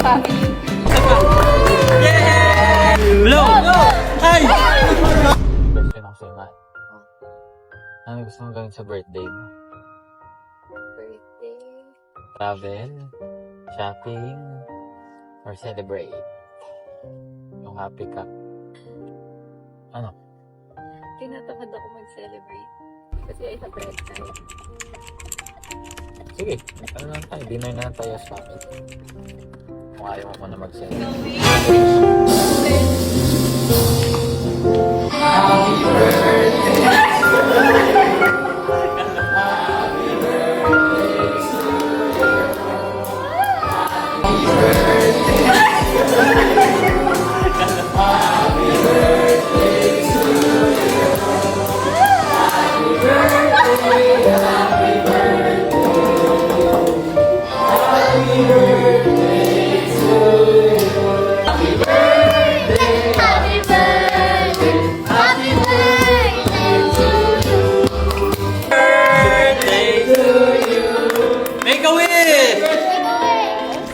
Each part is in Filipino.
family. Yay! Blow! Ay! Question ako sa'yo, Ma. Ano gusto mong gawin sa birthday mo? Birthday? Travel? Shopping? Or celebrate? Yung happy ka? Ano? Tinatamad ako mag-celebrate. Kasi I have red time. Sige, ano lang tayo? Dinner na lang tayo sa akin. Kung ayaw mo na mag-celebrate. Make a wish!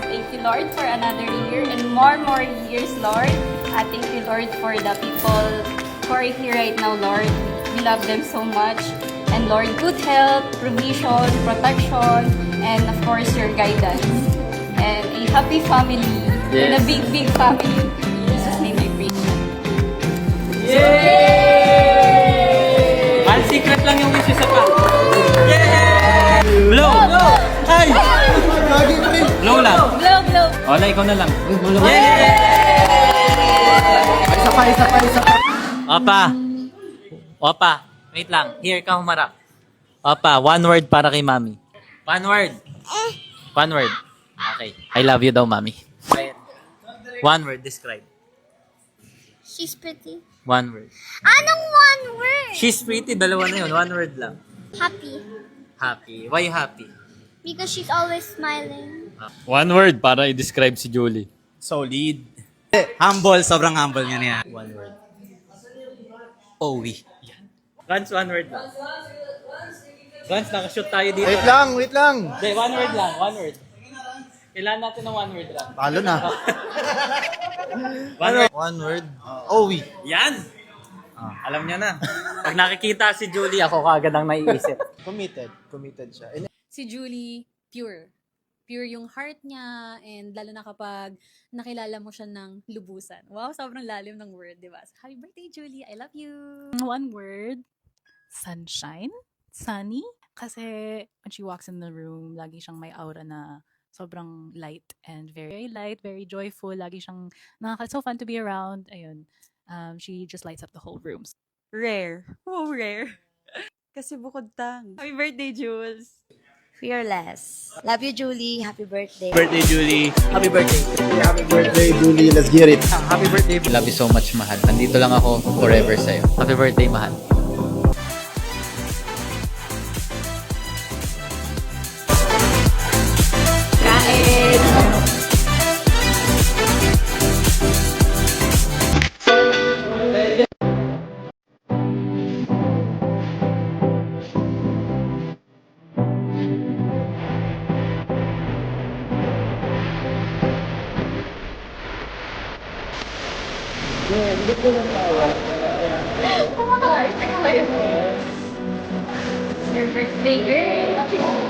Thank you, Lord, for another year and more years, Lord. Thank you, Lord, for the people who are here right now, Lord. We love them so much. And Lord, good health, provision, protection, and of course, your guidance. And a happy family. And a big family. In Jesus' name I pray. Yay! Ang secret lang yung wish sa pa. Yay! Blow! Ay! Blow lang. Blow. Wala, ikaw na lang. Yay! Isa pa. Opa, wait lang. Here ka humarap. Opa, one word para kay Mami. One word. One word. Okay. I love you daw, Mami. One word, describe. She's pretty. One word. Anong one word? She's pretty, dalawa na yun. One word lang. Happy. Happy. Why you happy? Because she's always smiling. One word para i-describe si Julie. Solid. Humble, sobrang humble niya. One word. Owi. Vance, one word lang. Vance, nakashoot tayo dito. Wait lang. Hindi, one word lang. One word. Kailangan natin ng one word lang. Talo na. One word. One word. Owi. Yan! Alam niya na. Pag nakikita si Julie, ako kagad ang naiisip. Committed siya. Si Julie, pure. Pure yung heart niya, and lalo na kapag nakilala mo siya ng lubusan. Wow, sobrang lalim ng word, di ba? So, happy birthday, Julie! I love you! One word, sunshine, sunny. Kasi when she walks in the room, lagi siyang may aura na sobrang light and very light, very joyful. Lagi siyang so fun to be around. Ayun. She just lights up the whole room. Rare. Wow, rare. Kasi bukod tang. Happy birthday, Jules. Fearless. Love you, Julie. Happy birthday. Birthday, Julie. Happy birthday. Happy birthday, Julie. Let's get it. Happy birthday. Love you so much, mahal. Nandito lang ako forever sa'yo. Happy birthday, mahal. Your birthday, girl.